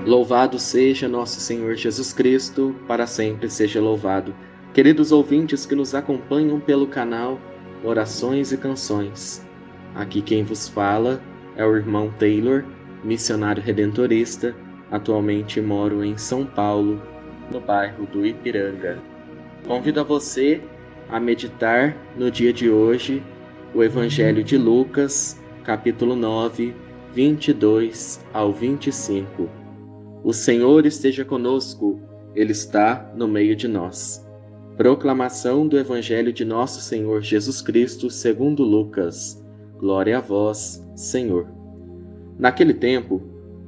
Louvado seja nosso Senhor Jesus Cristo, para sempre seja louvado. Queridos ouvintes que nos acompanham pelo canal Orações e Canções, aqui quem vos fala é o irmão Taylor, missionário redentorista. Atualmente moro em São Paulo, no bairro do Ipiranga. Convido a você a meditar no dia de hoje o Evangelho de Lucas, capítulo 9, 22 ao 25. O Senhor esteja conosco, Ele está no meio de nós. Proclamação do Evangelho de nosso Senhor Jesus Cristo segundo Lucas. Glória a vós, Senhor. Naquele tempo,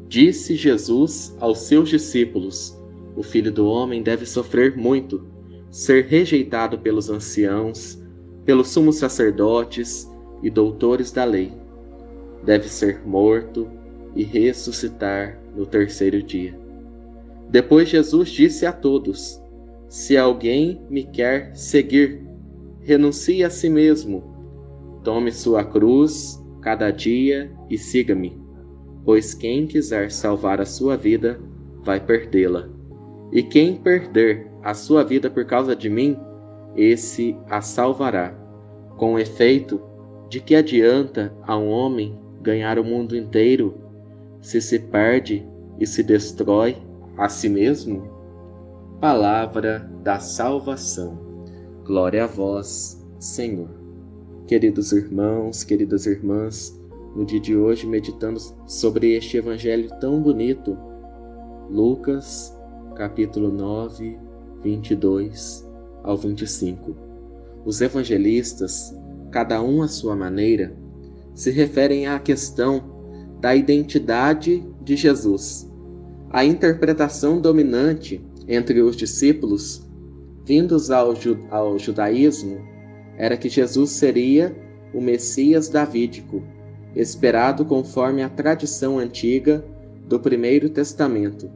disse Jesus aos seus discípulos: o Filho do Homem deve sofrer muito, ser rejeitado pelos anciãos, pelos sumos sacerdotes e doutores da lei. Deve ser morto e ressuscitar no terceiro dia. Depois Jesus disse a todos: se alguém me quer seguir, renuncie a si mesmo, tome sua cruz cada dia e siga-me. Pois quem quiser salvar a sua vida, vai perdê-la. E quem perder a sua vida por causa de mim, esse a salvará. Com efeito, de que adianta a um homem ganhar o mundo inteiro, se perde e se destrói a si mesmo? Palavra da salvação. Glória a vós, Senhor. Queridos irmãos, queridas irmãs, no dia de hoje meditando sobre este evangelho tão bonito, Lucas, capítulo 9, 22 ao 25. Os evangelistas, cada um à sua maneira, se referem à questão da identidade de Jesus. A interpretação dominante entre os discípulos, vindos ao judaísmo, era que Jesus seria o Messias davídico, esperado conforme a tradição antiga do Primeiro Testamento.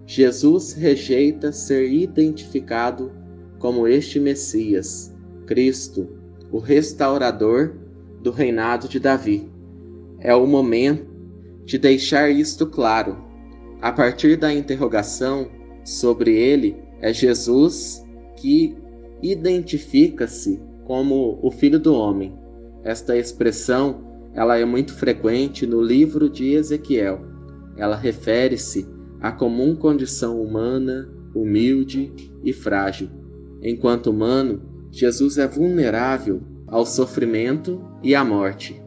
Jesus rejeita ser identificado como este Messias, Cristo, o restaurador do reinado de Davi. É o momento de deixar isto claro. A partir da interrogação sobre ele, é Jesus que identifica-se como o Filho do Homem. Esta expressão ela é muito frequente no livro de Ezequiel. Ela refere-se à comum condição humana, humilde e frágil. Enquanto humano, Jesus é vulnerável ao sofrimento e à morte.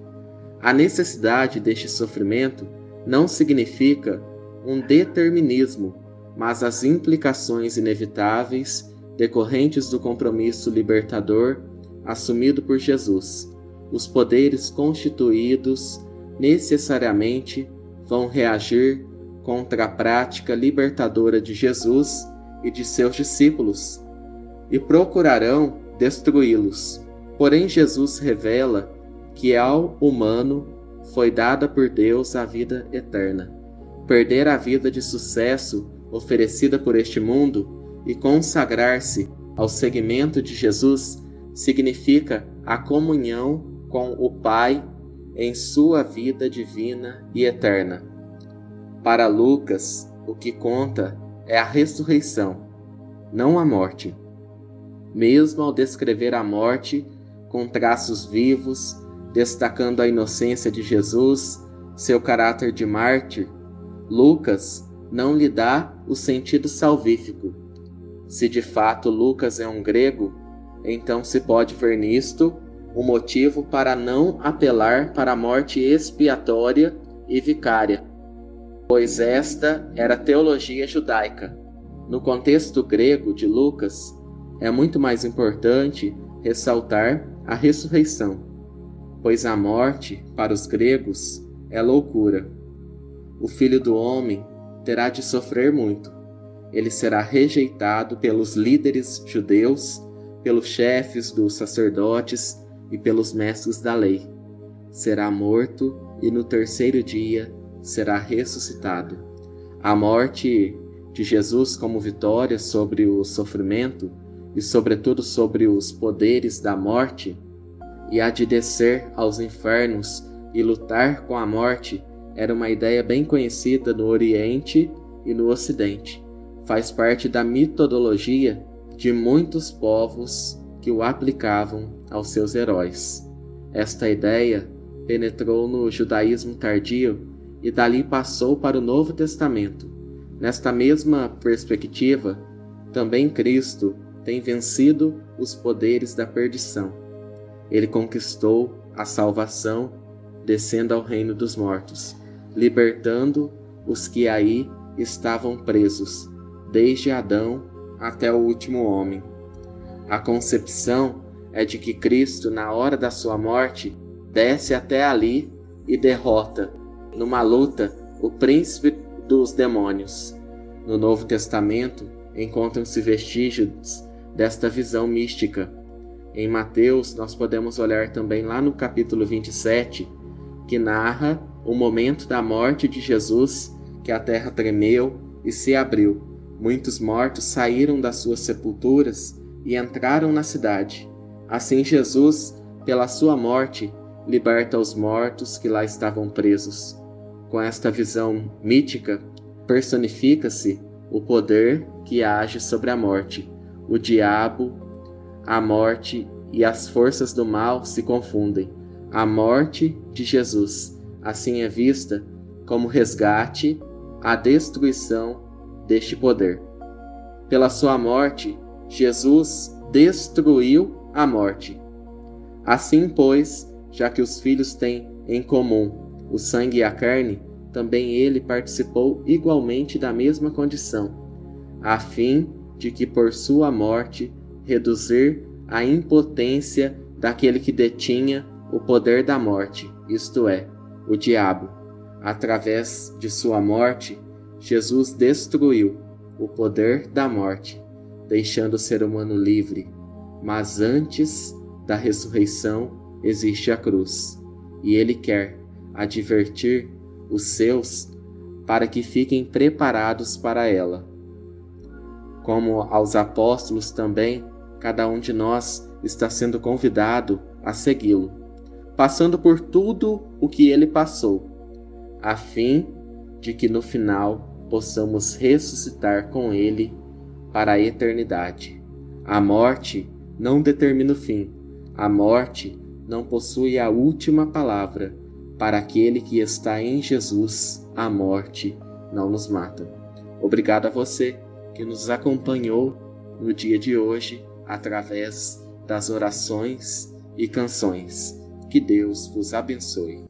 A necessidade deste sofrimento não significa um determinismo, mas as implicações inevitáveis decorrentes do compromisso libertador assumido por Jesus. Os poderes constituídos necessariamente vão reagir contra a prática libertadora de Jesus e de seus discípulos e procurarão destruí-los. Porém, Jesus revela que ao humano foi dada por Deus a vida eterna. Perder a vida de sucesso oferecida por este mundo e consagrar-se ao seguimento de Jesus significa a comunhão com o Pai em sua vida divina e eterna. Para Lucas, o que conta é a ressurreição, não a morte. Mesmo ao descrever a morte com traços vivos, destacando a inocência de Jesus, seu caráter de mártir, Lucas não lhe dá o sentido salvífico. Se de fato Lucas é um grego, então se pode ver nisto o motivo para não apelar para a morte expiatória e vicária, pois esta era a teologia judaica. No contexto grego de Lucas, é muito mais importante ressaltar a ressurreição, pois a morte, para os gregos, é loucura. O Filho do Homem terá de sofrer muito. Ele será rejeitado pelos líderes judeus, pelos chefes dos sacerdotes e pelos mestres da lei. Será morto e no terceiro dia será ressuscitado. A morte de Jesus como vitória sobre o sofrimento e sobretudo sobre os poderes da morte, e a de descer aos infernos e lutar com a morte, era uma ideia bem conhecida no Oriente e no Ocidente. Faz parte da metodologia de muitos povos que o aplicavam aos seus heróis. Esta ideia penetrou no judaísmo tardio e dali passou para o Novo Testamento. Nesta mesma perspectiva, também Cristo tem vencido os poderes da perdição. Ele conquistou a salvação, descendo ao reino dos mortos, libertando os que aí estavam presos, desde Adão até o último homem. A concepção é de que Cristo, na hora da sua morte, desce até ali e derrota, numa luta, o príncipe dos demônios. No Novo Testamento, encontram-se vestígios desta visão mística. Em Mateus, nós podemos olhar também lá no capítulo 27, que narra o momento da morte de Jesus, que a terra tremeu e se abriu. Muitos mortos saíram das suas sepulturas e entraram na cidade. Assim Jesus, pela sua morte, liberta os mortos que lá estavam presos. Com esta visão mítica, personifica-se o poder que age sobre a morte. O diabo, a morte e as forças do mal se confundem. A morte de Jesus, assim é vista como resgate à destruição deste poder. Pela sua morte, Jesus destruiu a morte. Assim, pois, já que os filhos têm em comum o sangue e a carne, também ele participou igualmente da mesma condição, a fim de que por sua morte reduzir a impotência daquele que detinha o poder da morte, isto é, o diabo. Através de sua morte, Jesus destruiu o poder da morte, deixando o ser humano livre. Mas antes da ressurreição existe a cruz, e ele quer advertir os seus para que fiquem preparados para ela. Como aos apóstolos também, cada um de nós está sendo convidado a segui-lo, passando por tudo o que ele passou, a fim de que no final possamos ressuscitar com ele para a eternidade. A morte não determina o fim. A morte não possui a última palavra. Para aquele que está em Jesus, a morte não nos mata. Obrigado a você que nos acompanhou no dia de hoje através das orações e canções. Que Deus vos abençoe.